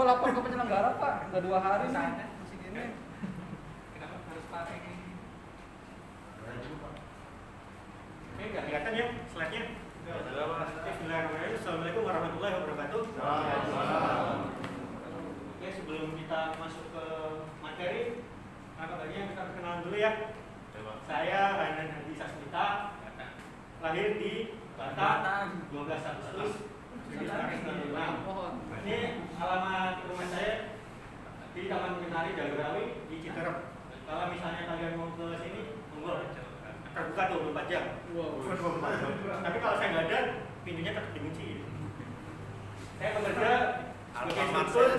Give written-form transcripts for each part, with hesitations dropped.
Coba lapor ke penyelenggara Pak, udah 2 hari nih masih gini. Kenapa harus pakai ini? Oke, nggak kelihatan ya slide-nya? Bismillahirrahmanirrahim. Assalamualaikum warahmatullahi wabarakatuh. Oke, sebelum kita masuk ke materi, maka bagian kita perkenalan dulu ya. Saya Ranan Hadi Sasmita, lahir di Batam 12 Agustus 1996. Ini alamat rumah saya di Taman Mentari Jagorawi di Citerep. Kalau misalnya kalian mau ke sini, monggo. Terbuka 24 jam. Tapi kalau saya nggak ada, pintunya tetap dikunci. Saya bekerja sebagai instruktur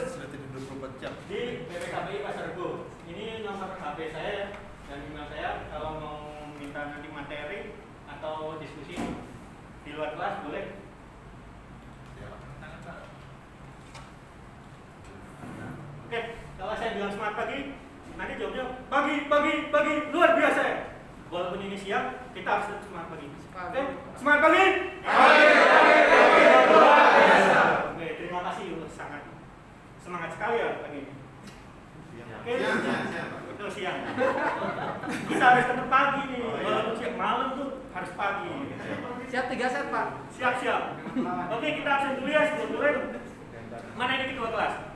di BPKBI Pasar Rebo. Ini nomor HP saya dan email saya. Kalau mau minta nanti materi atau diskusi di luar kelas boleh. Oke, kalau saya bilang semangat pagi, nanti jawabnya pagi, luar biasa ya. Walaupun ini siang, kita harus tetap semangat pagi. Oke, semangat pagi. Luar biasa. Oke, terima kasih, sangat semangat sekali ya pagi ini. Oke, betul siang. Kita harus tetap pagi nih. Walaupun siang, malam tuh harus pagi. Siap 3 set Pak. Siap. Oke, kita absen dulu ya sebetulnya. Mana ini ketua kelas?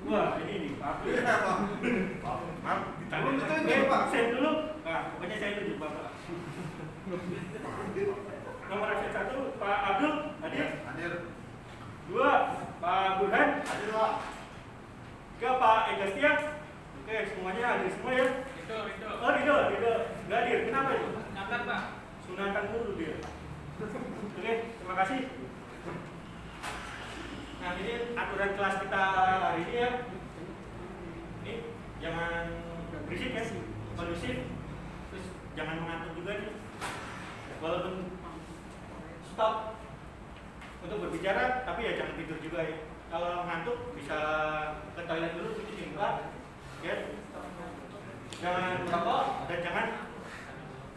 Wah, ini nih, Pak. Maaf, ditanya. Absen dulu. Nah, pokoknya saya tunjuk Bapak. Nomor absen 1, Pak Abdul, hadir. 2, Pak Burhan. Hadir, Pak. 3, Pak Egastia. Oke, semuanya hadir semua ya. Rido. Oh, Rido. Nggak hadir. Kenapa itu? Sunatan, Pak. Sunatan dulu dia. Oke, terima kasih. Nah, ini aturan kelas kita hari ini ya. Ini jangan berisik ya, kondusif. Terus jangan mengantuk juga nih. Walaupun stop untuk berbicara, tapi ya jangan tidur juga ya. Kalau ngantuk bisa ke toilet dulu, cuci muka, ya. Jangan merokok dan jangan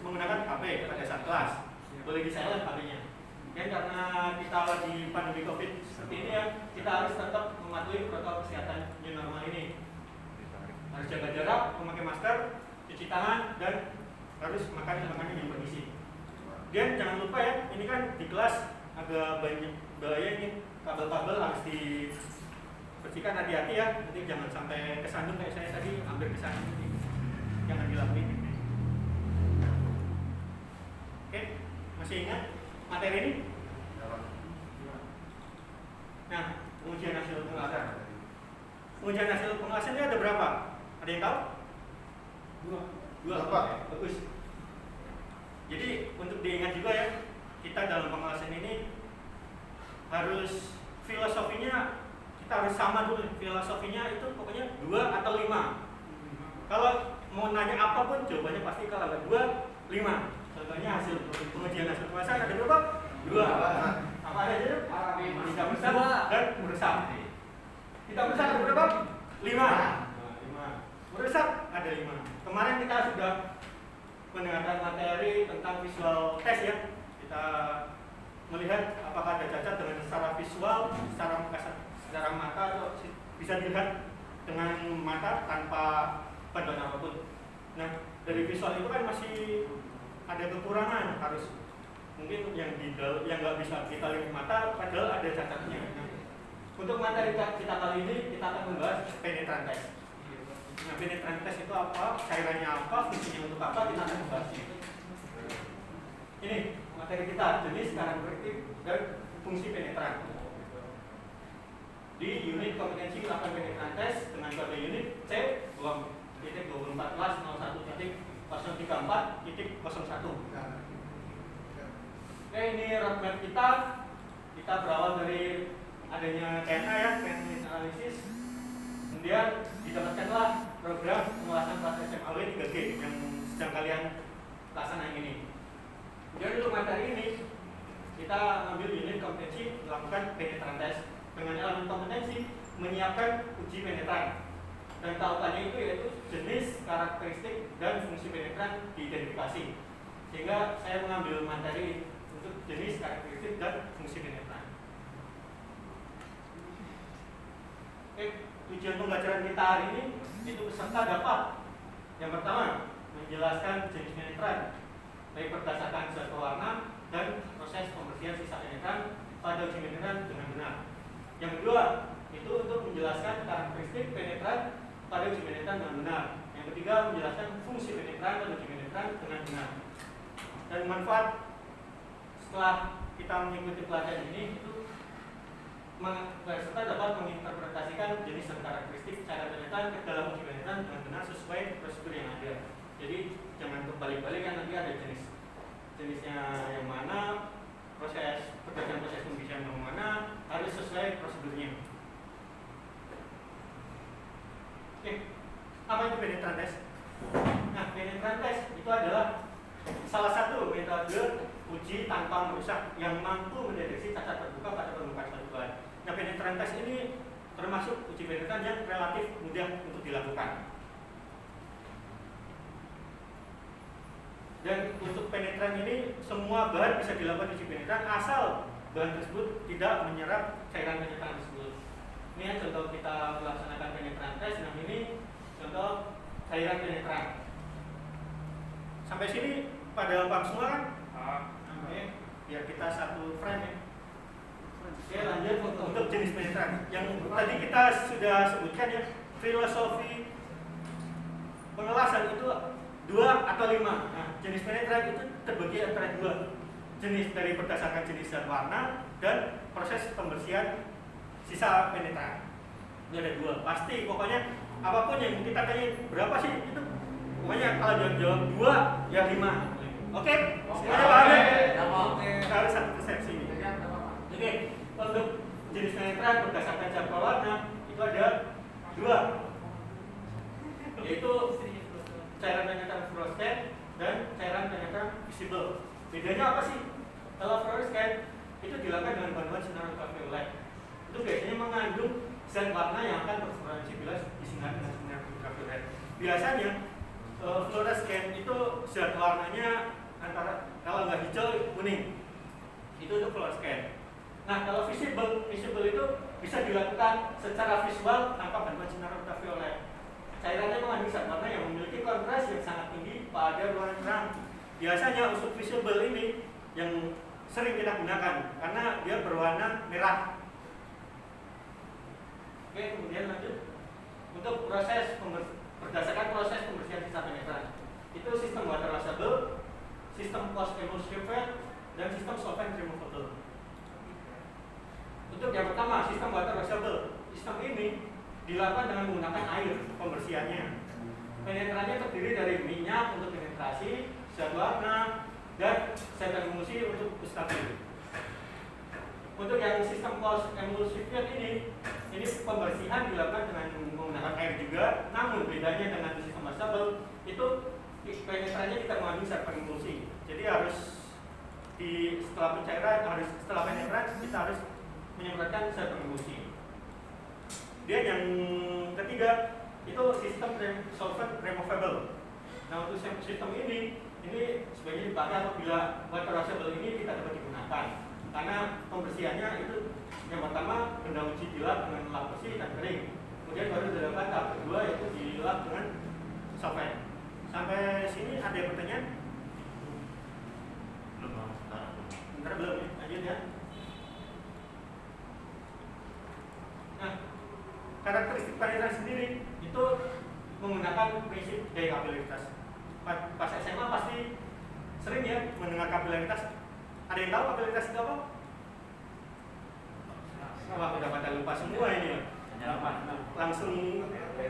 menggunakan HP pada saat kelas. Boleh di silent HP-nya. Dan karena kita lagi pandemi COVID seperti ini ya, kita harus tetap mematuhi protokol kesehatan new normal ini. Harus jaga jarak, memakai masker, cuci tangan, dan harus makan makanan yang bergizi. Dan jangan lupa ya, ini kan di kelas agak banyak bahaya ini, kabel-kabel harus dibersihkan, hati-hati ya. Nanti jangan sampai kesandung kayak saya tadi, hampir kesandung. Jangan dilakuin. Oke, masih ingat materi ini? Nah, pengujian hasil pengelasan. Pengujian hasil pengelasan ini ada berapa? Ada yang tahu? 2. Bagus. Jadi untuk diingat juga ya, kita dalam pengelasan ini harus filosofinya kita harus sama dulu. Filosofinya itu pokoknya 2 atau 5. Kalau mau nanya apapun jawabannya pasti kalau ada 2, 5. Contohnya hasil pengujian hasil pengelasan ada berapa? 2. Apa aja? Tidak besar dan meresap. Tidak besar ada berapa? 5. Meresap ada 5. Kemarin kita sudah mendengarkan materi tentang visual test ya. Kita melihat apakah ada cacat dengan secara visual, secara mata atau bisa dilihat dengan mata tanpa bantuan apapun. Nah, dari visual itu kan masih ada kekurangan, harus mungkin yang nggak bisa kita lihat mata padahal ada cacatnya. Nah, untuk materi kita kali ini kita akan membahas penetran test. Nah, penetran test itu apa, cairannya apa, fungsinya untuk apa, kita akan membahasnya. Ini materi kita, jenis, karakteristik dan fungsi penetran. Di unit kompetensi melakukan penetran test dengan kode unit C24/01.034.01. Oke, ini roadmap kita. Kita berawal dari adanya TNA ya, Trend Analysis. Kemudian didapatkanlah program pengelasan kelas SMAW 3G yang sedang kalian laksanakan ini. Kemudian untuk materi ini kita ambil unit kompetensi melakukan penetran test dengan elemen kompetensi menyiapkan uji penetran. Dan tautannya itu yaitu jenis, karakteristik, dan fungsi penetran diidentifikasi. Sehingga saya mengambil materi untuk jenis, karakteristik, dan fungsi penetran. Oke. kita hari ini itu peserta dapat yang pertama menjelaskan jenis penetran baik berdasarkan zat pewarna dan proses pembersihan sisa penetran pada uji penetran dengan benar. Yang kedua itu untuk menjelaskan karakteristik penetran pada uji penetran dengan benar. Yang ketiga menjelaskan fungsi penetran pada uji penetran dengan benar. Dan manfaat setelah kita mengikuti pelatihan ini itu peserta dapat menginterpretasikan jenis dan karakteristik cara penetran ke dalam uji penetran dengan benar sesuai prosedur yang ada. Jadi jangan kebalik-balik kan, nanti ada jenisnya yang mana, proses pembersihan yang mana, harus sesuai prosedurnya. Oke, apa itu penetran test? Nah, penetran test itu adalah salah satu metode uji tanpa merusak yang mampu mendeteksi cacat terbuka pada permukaan suatu bahan. Nah, penetran test ini termasuk uji penetran yang relatif mudah untuk dilakukan. Dan untuk penetran ini semua bahan bisa dilakukan uji penetran asal bahan tersebut tidak menyerap cairan penetran tersebut. Ini ya contoh kita melaksanakan penetran test. Nah, ini contoh cairan penetran. Sampai sini pada paham semua kan? Oke, biar kita satu frame ya. Oke, lanjut untuk jenis penetran. Yang tadi kita sudah sebutkan ya, filosofi pengelasan itu 2 atau 5. Nah, jenis penetran itu terbagi antara 2 jenis dari berdasarkan jenis dan warna dan proses pembersihan sisa penetran. Ini ada 2. Pasti pokoknya apapun yang kita tanya berapa sih itu, pokoknya kalau jawab 2 ya 5. Oke? Semuanya paham ya? Harus satu persepsi ini. Oke, untuk jenis penetran berdasarkan zat warna itu ada 2, yaitu cairan penetran fluorescent dan cairan penetran visible. Bedanya apa sih? Kalau fluorescent itu dilakukan dengan bantuan sinar ultraviolet. Itu biasanya mengandung zat warna yang akan berfrekuensi bila disinari dengan sinar ultraviolet. Biasanya fluorescent itu zat warnanya antara, kalau nggak hijau kuning, itu untuk fluorescent. Nah, kalau visible itu bisa dilakukan secara visual tanpa bantuan sinar ultraviolet. Cairannya mengandung zat warna yang memiliki kontras yang sangat tinggi pada ruangan terang. Biasanya unsur visible ini yang sering kita gunakan karena dia berwarna merah. Oke, kemudian lanjut untuk berdasarkan proses pembersihan sisa penetran. Itu sistem water washable, sistem post emulsifier, dan sistem solvent removable. Untuk yang pertama, sistem water washable. Sistem ini dilakukan dengan menggunakan air pembersihannya. Penetrannya terdiri dari minyak untuk penetrasi, zat warna, dan zat emulsi untuk stabil. Untuk yang sistem post emulsifier ini pembersihan dilakukan dengan menggunakan air juga, namun bedanya dengan sistem washable itu penetrannya tidak mengandung zat emulsi. Jadi harus setelah penetran kita harus menyemprotkan zat emulsi. Dia yang ketiga itu sistem solvent removable. Nah, untuk sistem ini sebaiknya dipakai apabila water washable ini tidak dapat digunakan karena pembersihannya itu yang pertama benda uji dilap dengan lap bersih dan kering, kemudian baru dilakukan tahap kedua yaitu dilap dengan solvent. Sampai sini ada yang pertanyaan? Belum. Bentar belum ya, lanjut ya. Nah, karakteristik penetran sendiri itu menggunakan prinsip gaya kapilaritas. Pas SMA pasti sering ya mendengar kapilaritas. Ada yang tahu kapilaritas itu apa? Wah, udah pada lupa semua ini ya. Langsung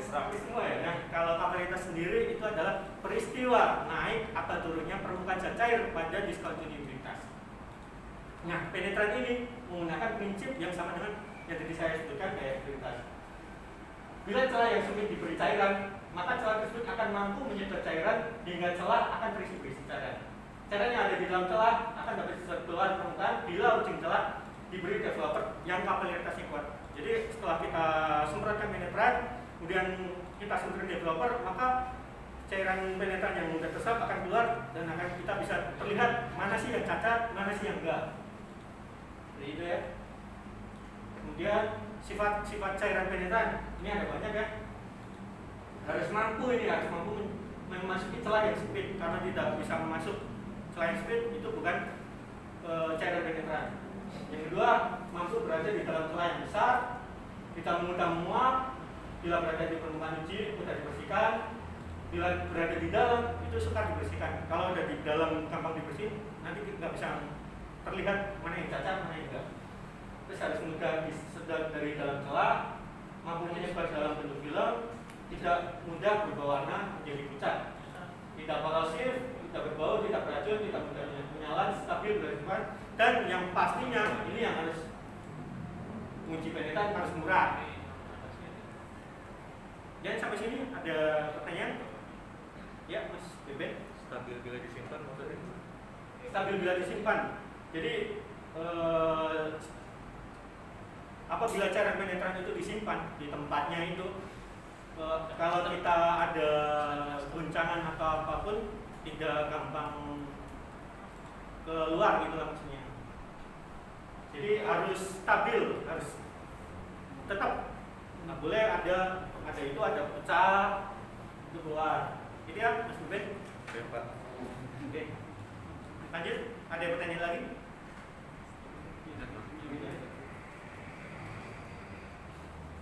semua ya. Nah, kalau kapilaritas sendiri itu adalah peristiwa naik atau turunnya permukaan zat cair pada diskontinibilitas. Nah, penetran ini menggunakan prinsip yang sama dengan yang tadi saya sebutkan gaya kapilaritas. Bila celah yang sempit diberi cairan, maka celah tersebut akan mampu menyedot cairan hingga celah akan berisi cairan. Cairan yang ada di dalam celah akan dapat keluar permukaan bila ujung celah diberi developer yang kapilaritasnya kuat. Jadi setelah kita semprotkan penetran, kemudian kita semprotkan developer, maka cairan penetran yang sudah terserap akan keluar dan akan kita bisa terlihat mana sih yang cacat, mana sih yang enggak. Jadi itu ya. Kemudian sifat cairan penetran ini ada banyak ya. harus mampu memasuki celah yang sempit, karena tidak bisa masuk celah yang sempit itu bukan cairan penetran. Yang kedua, mampu berada di dalam celah yang besar, tidak mudah menguap, bila berada di permukaan uji mudah dibersihkan, bila berada di dalam itu sukar dibersihkan. Kalau ada di dalam gampang dibersihin, nanti nggak bisa terlihat mana yang cacat, mana yang enggak. Terus harus mudah disedot dari dalam celah, mampu menyebar dalam bentuk film, tidak mudah berubah warna menjadi pucat, tidak korosif, tidak berbau, tidak beracun, tidak mudah menyala, stabil, berdepan, dan yang pastinya ini yang harus uji penetran harus murah. Dan sampai sini ada pertanyaan? Ya, Mas Beben. Stabil bila disimpan maksudnya? Stabil bila disimpan. Jadi apabila cairan penetran itu disimpan di tempatnya itu, kalau kita ada guncangan atau apapun tidak gampang keluar gitu lah maksudnya. Jadi harus stabil, harus tetap nggak boleh ada pecah itu keluar. Itu ya Mas Beben. Ya, Pak. Oke. Lanjut, ada pertanyaan lagi?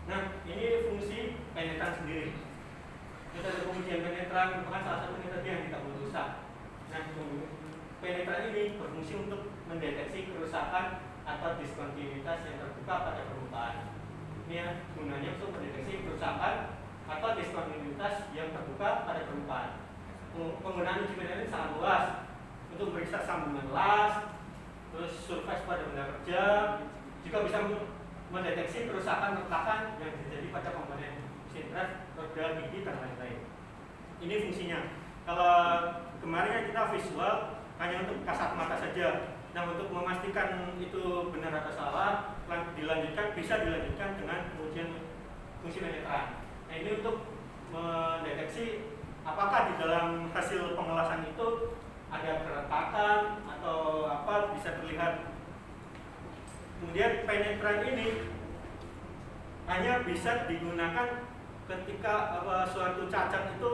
Nah, ini fungsi penetran sendiri. Metode pengujian penetran merupakan salah satu metode yang tidak merusak. Nah, penetran ini berfungsi untuk mendeteksi kerusakan atau diskontinuitas yang terbuka pada permukaan. Ini ya, gunanya untuk mendeteksi kerusakan atau diskontinuitas yang terbuka pada permukaan. Penggunaan uji penetran ini sangat luas untuk meriksa sambungan las, terus surface pada benda kerja, juga bisa mendeteksi kerusakan retakan yang terjadi pada komponen mesin rem, roda, gigi, dan lain-lain. Ini fungsinya. Kalau kemarin kan kita visual hanya untuk kasat mata saja. Nah, untuk memastikan itu benar atau salah, bisa dilanjutkan dengan pengujian fungsi penetran. Nah, ini untuk mendeteksi apakah di dalam hasil pengelasan itu ada keretakan atau apa bisa terlihat. Kemudian penetran ini hanya bisa digunakan ketika suatu cacat itu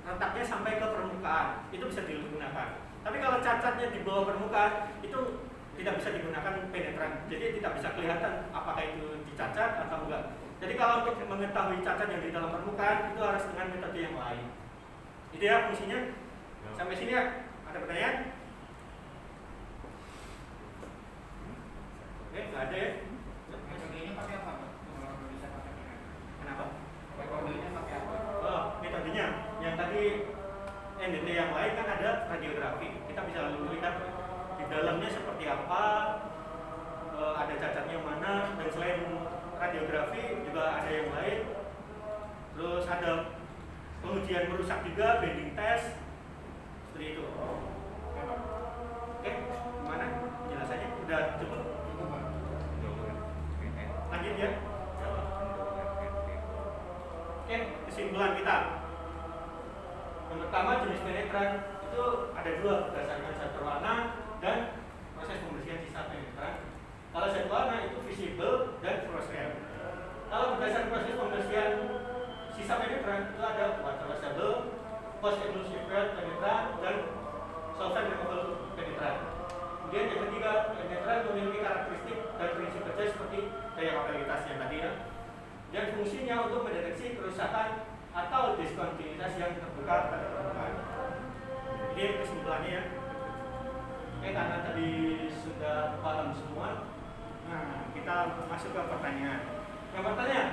retaknya sampai ke permukaan, itu bisa digunakan. Tapi kalau cacatnya di bawah permukaan itu tidak bisa digunakan penetran, jadi tidak bisa kelihatan apakah itu dicacat atau enggak. Jadi kalau untuk mengetahui cacat yang di dalam permukaan itu harus dengan metode yang lain. Itu ya fungsinya. Sampai sini ya. Ada pertanyaan? Oke, nggak ada ya. Metodenya pakai apa, Pak? Kalau bisa pakai penetran. Kenapa? Metodenya pakai apa? Oh, metodenya yang tadi NDT yang lain kan ada radiografi. Kita bisa melihat di dalamnya seperti apa, ada cacatnya mana, dan selain radiografi juga ada yang lain. Terus ada pengujian merusak juga, bending test, seperti itu. Oke, gimana penjelasannya? Udah cukup? Lanjut ya. Oke, kesimpulan kita. Yang pertama, jenis penetran itu ada dua berdasarkan zat berwarna dan proses pembersihan sisa penetran. Kalau zat warna itu visible dan fluorescent. Kalau berdasarkan proses pembersihan sisa penetran itu ada water soluble, post emulsified penetran, dan solvent removable penetran. Kemudian yang ketiga, penetran memiliki karakteristik dan prinsip kerja seperti daya kapilitas yang tadi ya. Dan fungsinya untuk mendeteksi kerusakan atau diskontinuitas yang terbuka pada permukaan. Ini kesimpulannya ya. Oke, karena tadi sudah paham semua, nah kita masuk ke pertanyaan. Yang pertanyaan,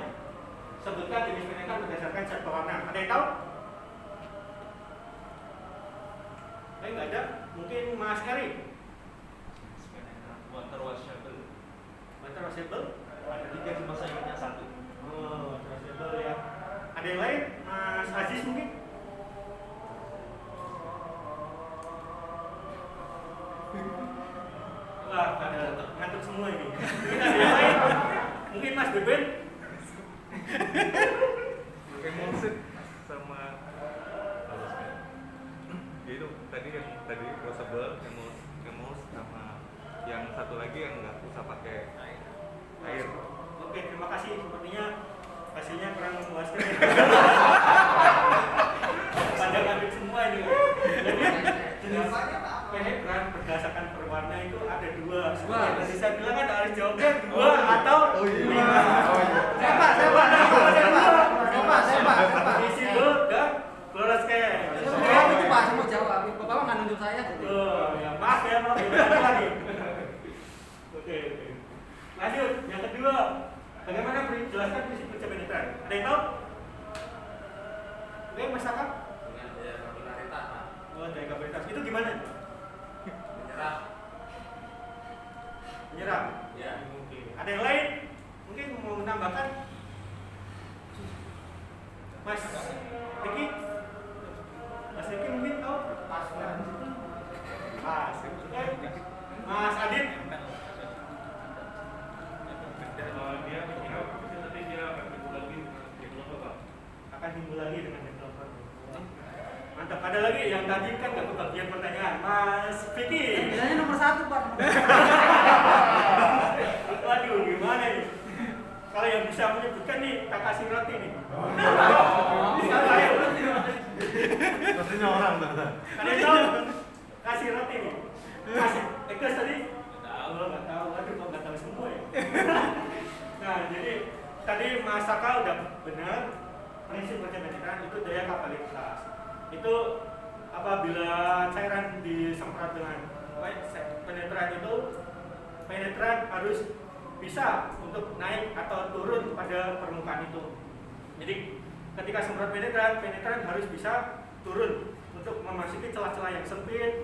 sebutkan jenis penetran berdasarkan zat pewarna. Ada yang tahu? Nggak ada. Mungkin Mas Eri. Water washable. Water washable? Ada 3 cuma saya ingatnya 1. Oh, water washable ya. Ada yang lain? Mas Aziz mungkin? Wah, pada ngantuk semua ini. Mungkin ada yang lain? Mungkin Mas Beben? Emulsit sama itu tadi yang tadi washable, emus sama yang satu lagi yang nggak usah pakai air. Oke, terima kasih. Sepertinya hasilnya kurang memuaskan. Pada ngambil semua ini. Jadi jenis penetran berdasarkan perwarna itu ada dua. Tadi saya bilang kan harus jawabnya dua atau lima. Siapa? Isi dulu ke Flores ke. Jawab itu Pak, saya mau jawab. Bapak nggak nunjuk saya. Oh, ya maaf ya, maaf lagi. Oke. Lanjut, yang kedua. Bagaimana jelaskan prinsip kerja penetran? Ada yang tahu? Oke, Mas Aka? Dengan kapilaritas, Pak. Oh, daya kapasitas. Itu gimana? Menyerap. Ya. Ada yang lain? Mungkin mau menambahkan? Mas Riki? Mas Riki mungkin tahu? Pas. Oke. Mas Adit? Dia menyerap, tapi dia akan timbul lagi dengan developer, Pak. Akan timbul lagi dengan developer. Mantap. Ada lagi yang tadi kan nggak kebagian pertanyaan. Mas Vicky. Bilangnya nomor 1 Pak. Waduh, gimana ini? Kalau yang bisa menyebutkan nih, tak kasih roti nih. Bisa lah ya. Pastinya orang tuh. Ada yang tahu? Kasih roti nih. Kasih. Egas tadi? Nggak tahu. Waduh, kok nggak tahu semua ya. Nah, jadi tadi Mas Saka udah benar. Prinsip kerja penetran itu daya kapasitas. Itu apabila cairan disemprot dengan penetran itu, penetran harus bisa untuk naik atau turun pada permukaan itu. Jadi ketika semprot penetran, penetran harus bisa turun untuk memasuki celah-celah yang sempit.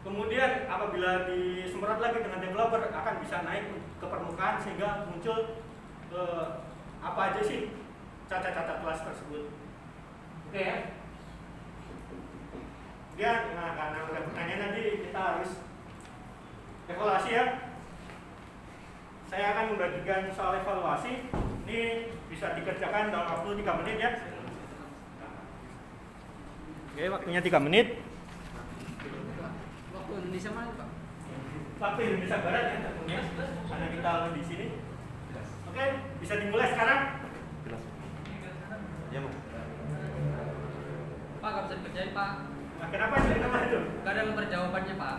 Kemudian apabila disemprot lagi dengan developer akan bisa naik ke permukaan sehingga muncul apa aja sih cacat-cacat kelas tersebut. Oke ya. Kemudian, nah karena udah pertanyaan nanti kita harus evaluasi ya. Saya akan membagikan soal evaluasi. Ini bisa dikerjakan dalam waktu 3 menit ya. Oke, waktunya 3 menit. Waktu Indonesia mana Pak? Waktu Indonesia Barat ya tentunya. Karena kita di sini. Oke, bisa dimulai sekarang. Ya, Mas. Pak nggak bisa dikerjain Pak. Nah, kenapa sih kenapa itu? Gak ada lembar jawabannya Pak.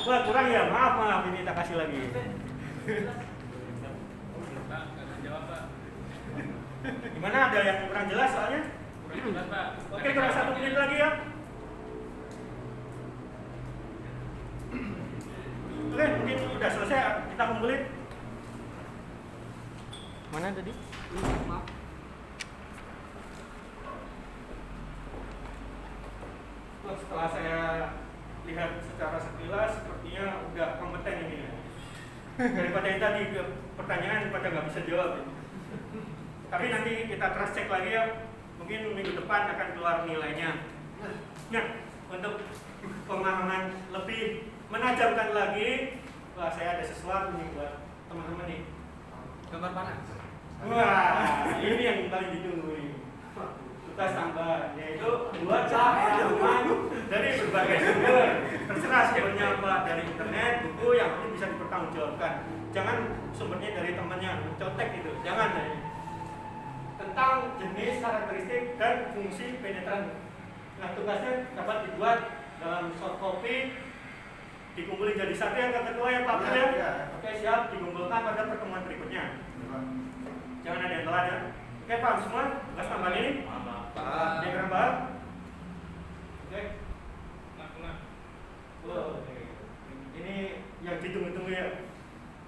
Wah, kurang ya. Maaf ini tak kasih lagi. Gimana, ada yang kurang jelas soalnya? Oke, kurang 1 menit lagi ya. Oke, mungkin udah selesai, kita kumpulin. Mana tadi? Maaf. Wah, setelah saya lihat secara sekilas, sepertinya udah kompeten ini. Daripada yang tadi pertanyaan pada nggak bisa jawab. Tapi nanti kita cross check lagi ya. Mungkin minggu depan akan keluar nilainya. Nah, untuk pemahaman lebih menajamkan lagi, wah saya ada sesuatu nih buat teman-teman nih. Gambar panas. Wah, ini yang paling ditunggu nih. Tugas tambahan yaitu buat rangkuman dari berbagai sumber. Terserah sumbernya apa, dari internet, buku yang penting bisa dipertanggungjawabkan. Jangan sumbernya dari temannya mencontek gitu. Jangan ya. Tentang jenis, karakteristik dan fungsi penetran. Nah, tugasnya dapat dibuat dalam short copy, dikumpulin jadi satu yang ketua ya Pak ya. Oke, siap, dikumpulkan pada pertemuan berikutnya. Jangan ada yang telat ya. Oke Pak, semua tugas tambahan ini. Diagram bahan. Oke. Ini yang ditunggu-tunggu ya.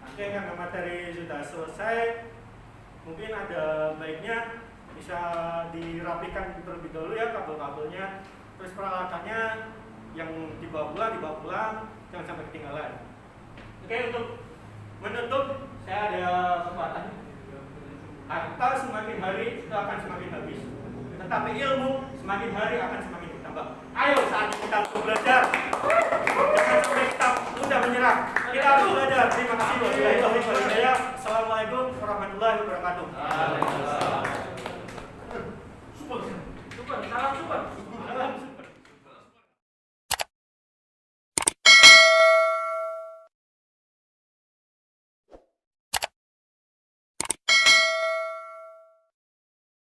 Oke, karena materi sudah selesai, mungkin ada baiknya bisa dirapikan terlebih dahulu ya kabel-kabelnya. Terus peralatannya yang dibawa pulang, jangan sampai ketinggalan. Oke, untuk menutup saya ada kesempatan. Harta semakin hari itu akan semakin habis, tetapi ilmu semakin hari akan semakin bertambah. Ayo saat kita belajar, jangan sampai kita mudah menyerah. Kita harus belajar. Terima kasih. Wassalamualaikum warahmatullahi wabarakatuh.